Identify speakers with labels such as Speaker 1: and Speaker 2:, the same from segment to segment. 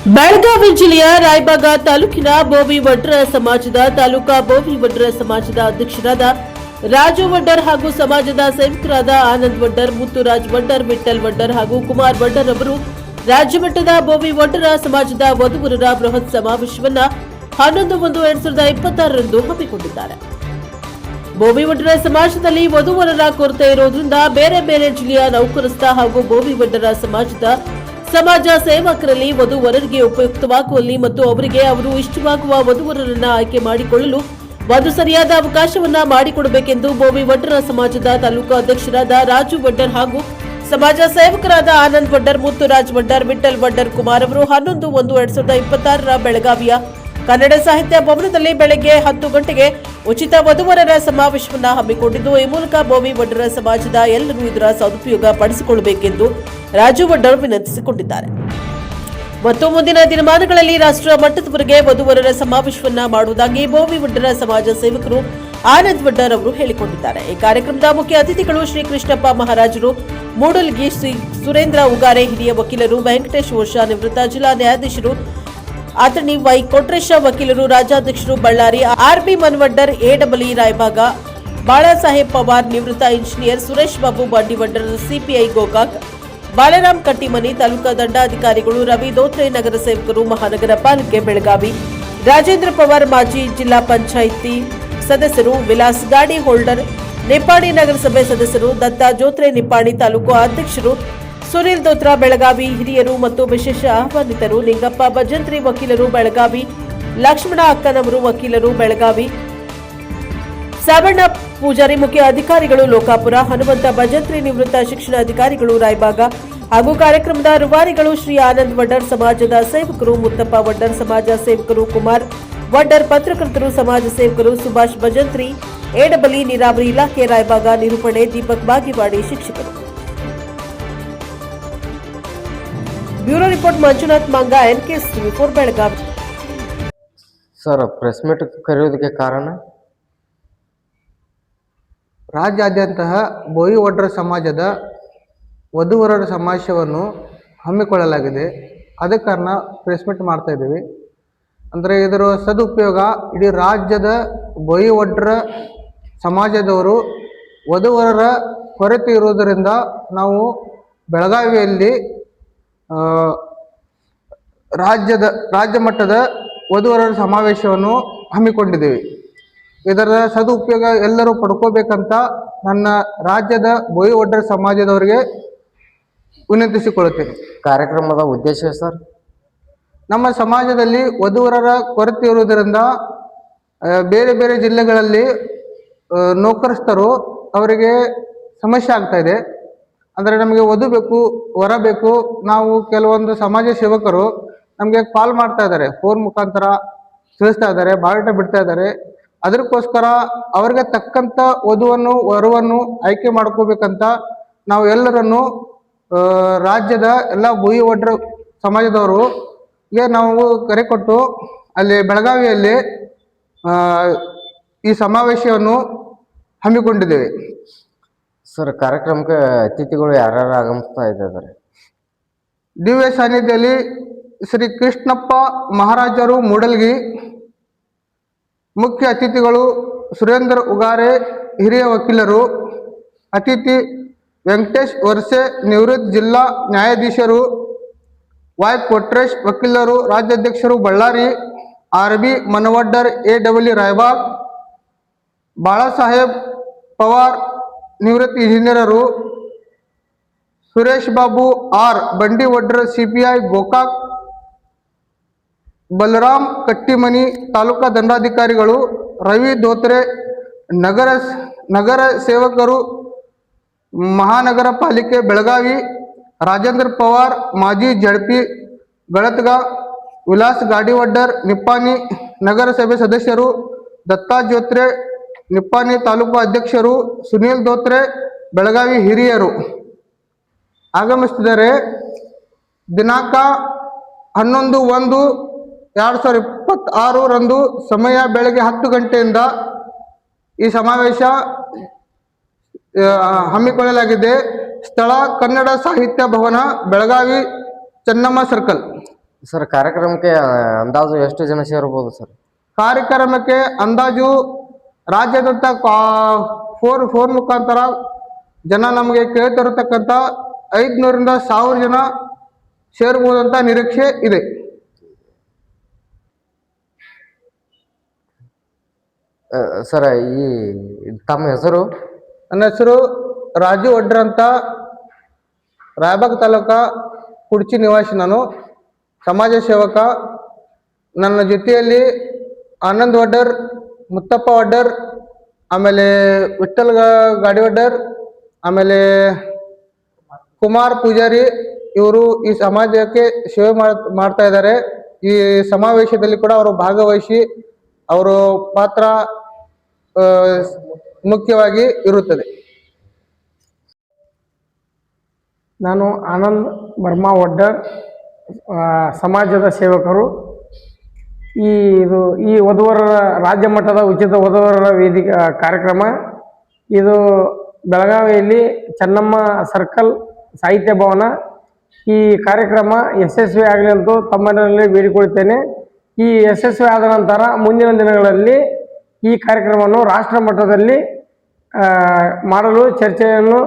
Speaker 1: ಬೆಳಗಾವಿ ಜಿಲ್ಲೆಯ ರಾಯಬಾಗ ತಾಲೂಕಿನ ಬೋವಿ ವಡ್ರ ಸಮಾಜದ ತಾಲೂಕಾ ಬೋವಿ ವಡ್ರ ಸಮಾಜದ ಅಧ್ಯಕ್ಷರಾದ ರಾಜು ವಡ್ಡರ್ ಹಾಗೂ ಸಮಾಜದ ಸೇವಕರಾದ ಆನಂದ್ ವಡ್ಡರ್, ಮುತ್ತುರಾಜ್ ವಡ್ಡರ್, ವಿಠಲ್ ವಡ್ಡರ್ ಹಾಗೂ ಕುಮಾರ್ ವಡ್ಡರ್ ಅವರು ರಾಜ್ಯಮಟ್ಟದ ಬೋವಿ ವಡ್ಡರ ಸಮಾಜದ ವಧುವರರ ಬೃಹತ್ ಸಮಾವೇಶವನ್ನು 11/1/2026ರಂದು ಹಮ್ಮಿಕೊಂಡಿದ್ದಾರೆ. ಬೋವಿ ವಡ್ಡರ ಸಮಾಜದಲ್ಲಿ ವಧುವರರ ಕೊರತೆ ಇರುವುದರಿಂದ ಬೇರೆ ಬೇರೆ ಜಿಲ್ಲೆಯ ನೌಕರಸ್ಥ ಹಾಗೂ ಬೋವಿ ವಡ್ಡರ ಸಮಾಜದ ಸಮಾಜ ಸೇವಕರಲ್ಲಿ ವಧುವರರಿಗೆ ಉಪಯುಕ್ತವಾಗುವಲ್ಲಿ ಮತ್ತು ಅವರಿಗೆ ಅವರು ಇಷ್ಟವಾಗುವ ವಧುವರರನ್ನು ಆಯ್ಕೆ ಮಾಡಿಕೊಳ್ಳಲು ಒಂದು ಸರಿಯಾದ ಅವಕಾಶವನ್ನ ಮಾಡಿಕೊಡಬೇಕೆಂದು ಬೋವಿ ವಡ್ಡರ ಸಮಾಜದ ತಾಲೂಕು ಅಧ್ಯಕ್ಷರಾದ ರಾಜು ವಡ್ಡರ್ ಹಾಗೂ ಸಮಾಜ ಸೇವಕರಾದ ಆನಂದ್ ವಡ್ಡರ್, ಮುತ್ತುರಾಜ್ ವಡ್ಡರ್, ವಿಠಲ್ ವಡ್ಡರ್ ಕುಮಾರ್ ಅವರು 11/1/2026 ಬೆಳಗಾವಿಯ ಕನ್ನಡ ಸಾಹಿತ್ಯ ಭವನದಲ್ಲಿ ಬೆಳಗ್ಗೆ 10 ಗಂಟೆಗೆ ಉಚಿತ ವಧುವರರ ಸಮಾವೇಶವನ್ನು ಹಮ್ಮಿಕೊಂಡಿದ್ದು, ಈ ಮೂಲಕ ಬೋವಿ ವಡ್ಡರ ಸಮಾಜದ ಎಲ್ಲರೂ ಇದರ ಸದುಪಯೋಗ ಪಡಿಸಿಕೊಳ್ಳಬೇಕೆಂದು ರಾಜು ವಡ್ಡರ್ ವಿನಂತಿಸಿಕೊಂಡಿದ್ದಾರೆ. ಮತ್ತು ಮುಂದಿನ ದಿನಮಾನಗಳಲ್ಲಿ ರಾಷ್ಟ್ರ ಮಟ್ಟದವರೆಗೆ ವಧುವರರ ಸಮಾವೇಶವನ್ನ ಮಾಡುವುದಾಗಿ ಬೋವಿ ವಡ್ಡರ ಸಮಾಜ ಸೇವಕರು ಆನಂದ್ ವಡ್ಡರ್ ಅವರು ಹೇಳಿಕೊಂಡಿದ್ದಾರೆ. ಈ ಕಾರ್ಯಕ್ರಮದ ಮುಖ್ಯ ಅತಿಥಿಗಳು ಶ್ರೀ ಕೃಷ್ಣಪ್ಪ ಮಹಾರಾಜರು, ಮೂಡಲ್ಗಿ ಶ್ರೀ ಸುರೇಂದ್ರ ಉಗಾರೆ, ಹಿರಿಯ ವಕೀಲರು ವೆಂಕಟೇಶ್ ವರ್ಷ, ನಿವೃತ್ತ ಜಿಲ್ಲಾ ನ್ಯಾಯಾಧೀಶರು ಅತಣಿ ವೈ ಕೊಟ್ರೇಶ, ವಕೀಲರು ರಾಜ್ಯಾಧ್ಯಕ್ಷರು ಬಳ್ಳಾರಿ ಆರ್ಬಿ ಮನ್ವಡ್ಡರ್, ಎಡಬ್ಲ್ಯೂ ರಾಯಬಾಗ ಬಾಳಾಸಾಹೇಬ್ ಪವಾರ್, ನಿವೃತ್ತ ಇಂಜಿನಿಯರ್ ಸುರೇಶ್ ಬಾಬು ಬಂಡಿವಡ್ಡರ್, ಸಿಪಿಐ ಗೋಕಾಕ್ ಬಾಲರಾಮ್ ಕಟ್ಟಿಮನಿ, ತಾಲೂಕಾ ದಂಡಾಧಿಕಾರಿಗಳು ರವಿ ದೋತ್ರೆ, ನಗರ ಸೇವಕರು ಮಹಾನಗರ ಪಾಲಿಕೆ ಬೆಳಗಾವಿ ರಾಜೇಂದ್ರ ಪವಾರ್, ಮಾಜಿ ಜಿಲ್ಲಾ ಪಂಚಾಯಿತಿ ಸದಸ್ಯರು ವಿಲಾಸ್ ಗಾಡಿ ಹೋಲ್ಡರ್, ನಿಪ್ಪಾಣಿ ನಗರಸಭೆ ಸದಸ್ಯರು ದತ್ತಾ ಜೋತ್ರೆ, ನಿಪ್ಪಾಣಿ ತಾಲೂಕು ಅಧ್ಯಕ್ಷರು ಸುನೀಲ್ ದೋತ್ರ ಬೆಳಗಾವಿ, ಹಿರಿಯರು ಮತ್ತು ವಿಶೇಷ ಆಹ್ವಾನಿತರು ನಿಂಗಪ್ಪ ಭಜಂತ್ರಿ ವಕೀಲರು ಬೆಳಗಾವಿ, ಲಕ್ಷ್ಮಣ ಅಕ್ಕನವರು ವಕೀಲರು ಬೆಳಗಾವಿ, ಸಾವಣ್ಣ ಪೂಜಾರಿ ಮುಖ್ಯ ಅಧಿಕಾರಿಗಳು ಲೋಕಾಪುರ, ಹನುಮಂತ ಭಜಂತ್ರಿ ನಿವೃತ್ತ ಶಿಕ್ಷಣ ಅಧಿಕಾರಿಗಳು ರಾಯಬಾಗ ಹಾಗೂ ಕಾರ್ಯಕ್ರಮದ ರೂವಾರಿಗಳು ಶ್ರೀ ಆನಂದ್ ವಡ್ಡರ್ ಸಮಾಜದ ಸೇವಕರು, ಮುತ್ತಪ್ಪ ವಡ್ಡರ್ ಸಮಾಜ ಸೇವಕರು, ಕುಮಾರ್ ವಡ್ಡರ್ ಪತ್ರಕರ್ತರು, ಸಮಾಜ ಸೇವಕರು ಸುಭಾಷ್ ಭಜಂತ್ರಿ, ಎಡಬ್ಲ್ಯೂ ನೀರಾವರಿ ಇಲಾಖೆ ರಾಯಬಾಗ ನಿರೂಪಣೆ ದೀಪಕ್ ಬಾಗಿವಾಡಿ ಶಿಕ್ಷಕರು. Bureau report Manjunath Manga, NKS TV4 Belagavi.
Speaker 2: Sir, press meet ಕರೆಯೋದಕ್ಕೆ ಕಾರಣ
Speaker 3: ರಾಜ್ಯಾದ್ಯಂತ ಬೋವಿ ವಡ್ಡರ ಸಮಾಜದ ವಧುವರರ ಸಮಾವೇಶವನ್ನು ಹಮ್ಮಿಕೊಳ್ಳಲಾಗಿದೆ. ಅದ ಕಾರಣ ಪ್ರೆಸ್ ಮೀಟ್ ಮಾಡ್ತಾ ಇದ್ದೀವಿ. ಅಂದರೆ ಇದರ ಸದುಪಯೋಗ ಇಡೀ ರಾಜ್ಯದ ಬೋವಿ ವಡ್ಡರ ಸಮಾಜದವರು ವಧುವರರ ಕೊರತೆ ಇರುವುದರಿಂದ ನಾವು ಬೆಳಗಾವಿಯಲ್ಲಿ ರಾಜ್ಯ ಮಟ್ಟದ ವಧುವರರ ಸಮಾವೇಶವನ್ನು ಹಮ್ಮಿಕೊಂಡಿದ್ದೇವೆ. ಇದರ ಸದುಪಯೋಗ ಎಲ್ಲರೂ ಪಡ್ಕೋಬೇಕಂತ ನನ್ನ ರಾಜ್ಯದ ಬೋವಿ ವಡ್ಡರ ಸಮಾಜದವರಿಗೆ ವಿನಂತಿಸಿಕೊಳ್ಳುತ್ತೇನೆ.
Speaker 2: ಕಾರ್ಯಕ್ರಮದ ಉದ್ದೇಶ ಸರ್,
Speaker 3: ನಮ್ಮ ಸಮಾಜದಲ್ಲಿ ವಧುವರರ ಕೊರತೆ ಇರುವುದರಿಂದ ಬೇರೆ ಬೇರೆ ಜಿಲ್ಲೆಗಳಲ್ಲಿ ನೌಕರಸ್ಥರು ಅವರಿಗೆ ಸಮಸ್ಯೆ ಆಗ್ತಾ ಇದೆ. ಅಂದರೆ ನಮಗೆ ವಧು ಬೇಕು, ವರ ಬೇಕು. ನಾವು ಕೆಲವೊಂದು ಸಮಾಜ ಸೇವಕರು ನಮಗೆ ಕಾಲ್ ಮಾಡ್ತಾ ಇದ್ದಾರೆ, ಫೋನ್ ಮುಖಾಂತರ ತಿಳಿಸ್ತಾ ಇದ್ದಾರೆ, ಬಾಯೋಟ ಬಿಡ್ತಾ ಇದ್ದಾರೆ. ಅದಕ್ಕೋಸ್ಕರ ಅವ್ರಿಗೆ ತಕ್ಕಂಥ ವರವನ್ನು ಆಯ್ಕೆ ಮಾಡ್ಕೋಬೇಕಂತ ನಾವು ಎಲ್ಲರನ್ನು ರಾಜ್ಯದ ಎಲ್ಲ ಬೋವಿ ವಡ್ಡರ ಸಮಾಜದವರಿಗೆ ನಾವು ಕರೆ ಕೊಟ್ಟು ಅಲ್ಲಿ ಬೆಳಗಾವಿಯಲ್ಲಿ ಈ ಸಮಾವೇಶವನ್ನು ಹಮ್ಮಿಕೊಂಡಿದ್ದೇವೆ.
Speaker 2: ಸರ್, ಕಾರ್ಯಕ್ರಮಕ್ಕೆ ಅತಿಥಿಗಳು ಯಾರ್ಯಾರು ಆಗಮಿಸ್ತಾ ಇದ್ದಾರೆ?
Speaker 3: ದಿವ್ಯ ಸಾನ್ನಿಧ್ಯದಲ್ಲಿ ಶ್ರೀ ಕೃಷ್ಣಪ್ಪ ಮಹಾರಾಜರು ಮೂಡಲ್ಗಿ, ಮುಖ್ಯ ಅತಿಥಿಗಳು ಸುರೇಂದ್ರ ಉಗಾರೆ, ಹಿರಿಯ ವಕೀಲರು, ಅತಿಥಿ ವೆಂಕಟೇಶ್ ವರ್ಷೆ, ನಿವೃತ್ತ ಜಿಲ್ಲಾ ನ್ಯಾಯಾಧೀಶರು, ವೈ ಕೊಟ್ರೇಶ್ ವಕೀಲರು, ರಾಜ್ಯಾಧ್ಯಕ್ಷರು ಬಳ್ಳಾರಿ, ಆರ್ಬಿ ಮನವಡ್ಡರ್, ಎಡಬ್ಲ್ಯೂ ರಾಯಬಾಗ್ ಬಾಳಾಸಾಹೇಬ್ ಪವಾರ್, ನಿವೃತ್ತ ಇಂಜಿನಿಯರರು, ಸುರೇಶ್ ಬಾಬು ಆರ್ ಬಂಡಿವಡ್ಡರ್, ಸಿಪಿಐ ಗೋಕಾಕ್, ಬಲರಾಮ್ ಕಟ್ಟಿಮನಿ, ತಾಲೂಕಾ ದಂಡಾಧಿಕಾರಿಗಳು, ರವಿ ದೋತ್ರೆ, ನಗರ ಸೇವಕರು ಮಹಾನಗರ ಪಾಲಿಕೆ ಬೆಳಗಾವಿ, ರಾಜೇಂದ್ರ ಪವಾರ್, ಮಾಜಿ ಜಡ್ಪಿ ಗಳತ್ಗ, ವಿಲಾಸ್ ಗಾಡಿವಡ್ಡರ್, ನಿಪ್ಪಾಣಿ ನಗರಸಭೆ ಸದಸ್ಯರು, ದತ್ತಾ ಜೋತ್ರೆ, ನಿಪ್ಪಾಣಿ ತಾಲೂಕು ಅಧ್ಯಕ್ಷರು, ಸುನೀಲ್ ದೋತ್ರೆ ಬೆಳಗಾವಿ ಹಿರಿಯರು ಆಗಮಿಸಿದ್ದಾರೆ. ದಿನಾಂಕ 11/1/2026 ಸಮಯ ಬೆಳಗ್ಗೆ 10 ಗಂಟೆಯಿಂದ ಈ ಸಮಾವೇಶ ಹಮ್ಮಿಕೊಳ್ಳಲಾಗಿದೆ. ಸ್ಥಳ ಕನ್ನಡ ಸಾಹಿತ್ಯ ಭವನ, ಬೆಳಗಾವಿ, ಚೆನ್ನಮ್ಮ ಸರ್ಕಲ್.
Speaker 2: ಸರ್ ಕಾರ್ಯಕ್ರಮಕ್ಕೆ ಅಂದಾಜು ಎಷ್ಟು ಜನ ಸೇರ್ಬೋದು ಸರ್?
Speaker 3: ಕಾರ್ಯಕ್ರಮಕ್ಕೆ ಅಂದಾಜು ರಾಜ್ಯಾದ್ಯಂತ ಫೋನ್ ಮುಖಾಂತರ ಜನ ನಮಗೆ ಕೇಳ್ತಿರತಕ್ಕಂಥ 500ರಿಂದ 1000 ಜನ ಸೇರ್ಬೋದಂತ ನಿರೀಕ್ಷೆ ಇದೆ.
Speaker 2: ಸರ್ ಈ ತಮ್ಮ ಹೆಸರು?
Speaker 3: ನನ್ನ ಹೆಸರು ರಾಜು ವಡ್ರ ಅಂತ, ರಾಯಬಾಗ್ ತಾಲೂಕಾ ಕುಡ್ಚಿ ನಿವಾಸಿ. ನಾನು ಸಮಾಜ ಸೇವಕ. ನನ್ನ ಜೊತೆಯಲ್ಲಿ ಆನಂದ್ ವಡ್ಡರ್, ಮುತ್ತಪ್ಪ ವಡ್ಡರ್, ಆಮೇಲೆ ವಿಠ್ಠಲ್ ಗಾಡಿ ವಡ್ಡರ್, ಆಮೇಲೆ ಕುಮಾರ್ ಪೂಜಾರಿ, ಇವರು ಈ ಸಮಾಜಕ್ಕೆ ಸೇವೆ ಮಾಡ್ತಾ ಇದ್ದಾರೆ. ಈ ಸಮಾವೇಶದಲ್ಲಿ ಕೂಡ ಅವರು ಭಾಗವಹಿಸಿ ಅವರ ಪಾತ್ರ ಮುಖ್ಯವಾಗಿ ಇರುತ್ತದೆ.
Speaker 4: ನಾನು ಆನಂದ್ ಬರ್ಮಾ ವಡ್ಡರ್, ಸಮಾಜದ ಸೇವಕರು. ಈ ವಧುವರರ ರಾಜ್ಯ ಮಟ್ಟದ ಉಚಿತ ವಧುವರರ ವೇದಿಕೆ ಕಾರ್ಯಕ್ರಮ ಇದು ಬೆಳಗಾವಿಯಲ್ಲಿ ಚೆನ್ನಮ್ಮ ಸರ್ಕಲ್ ಸಾಹಿತ್ಯ ಭವನ. ಈ ಕಾರ್ಯಕ್ರಮ ಯಶಸ್ವಿ ಆಗಲಿ ಅಂತ ತಮ್ಮಲ್ಲಿ ಬೇಡಿಕೊಳ್ಳುತ್ತೇನೆ. ಈ ಯಶಸ್ವಿ ಆದ ನಂತರ ಮುಂದಿನ ದಿನಗಳಲ್ಲಿ ಈ ಕಾರ್ಯಕ್ರಮವನ್ನು ರಾಷ್ಟ್ರ ಮಟ್ಟದಲ್ಲಿ ಮಾಡಲು ಚರ್ಚೆಯನ್ನು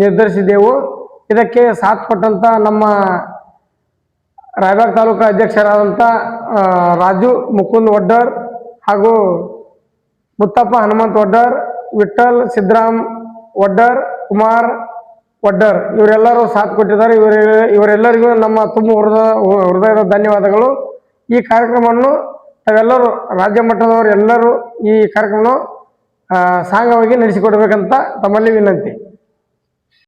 Speaker 4: ನಿರ್ಧರಿಸಿದ್ದೆವು. ಇದಕ್ಕೆ ಸಾಥ್ ಕೊಟ್ಟಂಥ ನಮ್ಮ ರಾಯಬಾಗ್ ತಾಲೂಕು ಅಧ್ಯಕ್ಷರಾದಂಥ ರಾಜು ಮುಕುಂದ್ ವಡ್ಡರ್ ಹಾಗೂ ಮುತ್ತಪ್ಪ ಹನುಮಂತ್ ವಡ್ಡರ್, ವಿಠ್ಠಲ್ ಸಿದ್ದರಾಮ್ ವಡ್ಡರ್, ಕುಮಾರ್ ವಡ್ಡರ್ ಇವರೆಲ್ಲರೂ ಸಾಥ್ ಕೊಟ್ಟಿದ್ದಾರೆ. ಇವರೆಲ್ಲರಿಗೂ ನಮ್ಮ ತುಂಬ ಹೃದಯದ ಧನ್ಯವಾದಗಳು. ಈ ಕಾರ್ಯಕ್ರಮವನ್ನು ತಾವೆಲ್ಲರೂ ರಾಜ್ಯ ಮಟ್ಟದವರು ಎಲ್ಲರೂ ಈ ಕಾರ್ಯಕ್ರಮವನ್ನು ಸಾಂಗವಾಗಿ ನಡೆಸಿಕೊಡ್ಬೇಕಂತ ತಮ್ಮಲ್ಲಿ ವಿನಂತಿ.